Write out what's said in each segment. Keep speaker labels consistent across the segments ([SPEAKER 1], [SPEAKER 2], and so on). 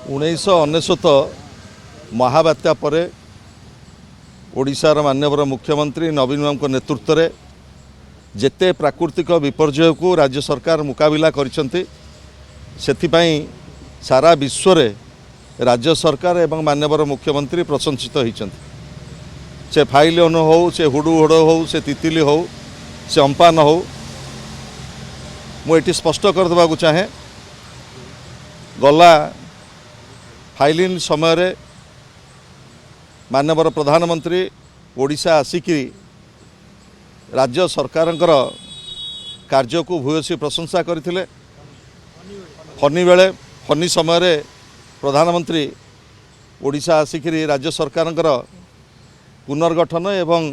[SPEAKER 1] 1999 महाबात्या परे ओडिशार माननीय मुख्यमंत्री नवीन बाबू नेतृत्व में जेते प्राकृतिक विपर्यय को राज्य सरकार मुकाबिला करिसेंती सेथिपाई सारा विश्व रे राज्य सरकार एवं माननीय मुख्यमंत्री प्रशंसित होइछंती। से फाइलियन हो, से हुडुहुड हो, से तितिली हो, से अम्पान हो, मुझे स्पष्ट करदेवा चाहे गला फाइलिन समय रे माननीय प्रधानमंत्री ओडिशा आसिकी राज्य सरकार कार्य को भूयसी प्रशंसा करथिले। फनी समय रे प्रधानमंत्री ओडिशा आसिकी राज्य सरकार पुनर्गठन एवं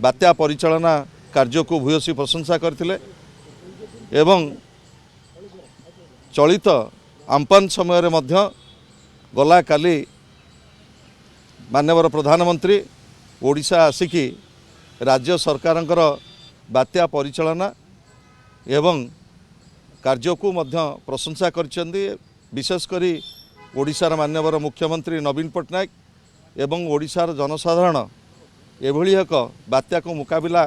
[SPEAKER 1] बात्या परिचालना कार्य को भूयसी प्रशंसा करथिले एवं चलित आम्पान समय रे मध्य गला काली माननीय प्रधानमंत्री ओडिशा आसिकी राज्य सरकार बात्या परिचालना एवं कार्य को मध्य प्रशंसा करछंती। विशेषकर ओडिशार माननीय मुख्यमंत्री नवीन पट्टनायक एवं ओडिशार जनसाधारण एभली एक बात्या को मुकाबिला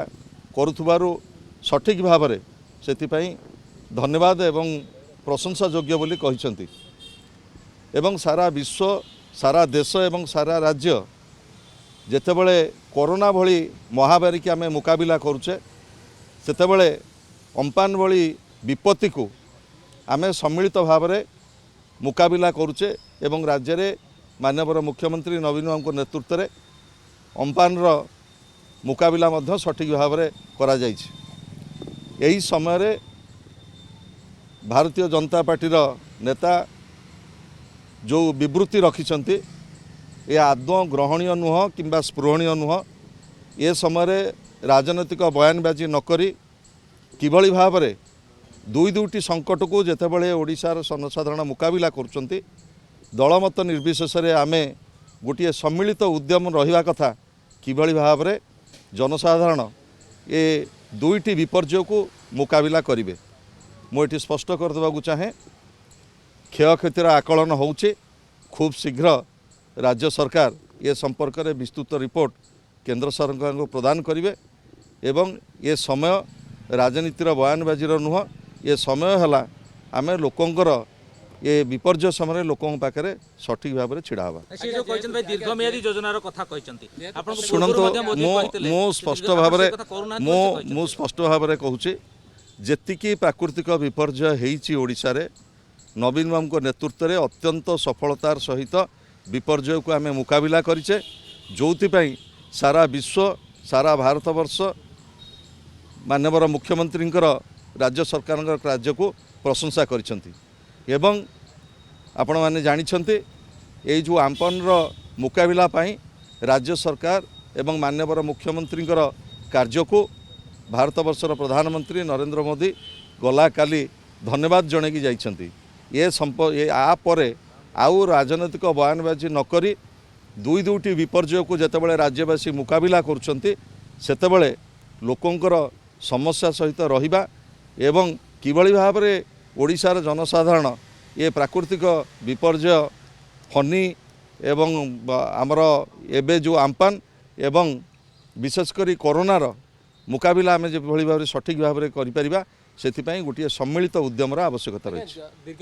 [SPEAKER 1] करुथुबारु सठिक भाव में सेतिपाई धन्यवाद एवं प्रशंसा योग्य बोली कहिसंती। एवं सारा विश्व सारा देश एवं सारा राज्य जेतेबेले कोरोना भली महामारी की आमे मुकाबिला करुचे सेतेबेले अम्पान भली विपत्ति को आमे सम्मिलित भाव में मुकाबिला करुचे एवं राज्य रे माननीय मुख्यमंत्री नवीन बाबू नेतृत्व में अम्पान मुकाबिला मध्य सठिक भाव में करा जाइछि। एही समय रे भारतीय जनता पार्टीर नेता जो विवृत्ति रखिछंती ये आदौ ग्रहणीय नुह किंबा स्पृहणीय नुह। ये समय रे राजनैतिक बयानबाजी नकरी किभली भाव में दुईटी संकट को जेतेबेले ओडिशार जनसाधारण मुकाबिला करुचंती दलमत निर्विशेष आमे गोटे सम्मिलित उद्यम रहिबा कथा किभली भाव में जनसाधारण ये दुईटी विपर्यय को मुकाबिला करिवे। मुझे स्पष्ट करदेवा चाहे क्षयक्षतिर आकलन होउचे खूब शीघ्र राज्य सरकार ये संपर्क में विस्तृत रिपोर्ट केंद्र सरकार को प्रदान करिवे एवं ये समय राजनीतिर बयानबाजीर नुह ये समय है आमे लोकंकर ये विपर्यय समय लोकों पाखे सठिक भाव में छिड़ा हवा। शुणु मु स्पष्ट भाव में कहूँ जेतिकी प्राकृतिक विपर्यय होइछि ओडिशा रे नवीन बाबू नेतृत्व में अत्यंत सफलतार सहित विपर्यय को आमे मुकाबिला करिचे जोथिपाई सारा विश्व सारा भारतवर्ष माननीय मुख्यमंत्री राज्य सरकार कार्य को प्रशंसा करिसेंती। एवं आपण माने जानिछंती ये जो आम्पान मुकाबिला पाई राज्य सरकार एवं माननीय मुख्यमंत्री कार्य को भारतवर्षर प्रधानमंत्री नरेंद्र मोदी गला काली धन्यवाद जनैकी जाइछंती। ये आपर आउ राजनैतिक बयानबाजी नकरी दुईटी विपर्यय को जेतेबेले राज्यवासी मुकाबिला करुछंती सेतेबेले लोकंकर समस्या सहित रहिबा एवं किभली भाव में ओडिशार जनसाधारण ये प्राकृतिक विपर्यय फनी एवं आमर एबे जो आम्पान एवं विशेषकर कोरोनार मुकाबिला आमे जे भली भाव में सठिक भाव में करि परिबा सेथिपाई गोटे सम्मिलित उद्यमर आवश्यकता रही।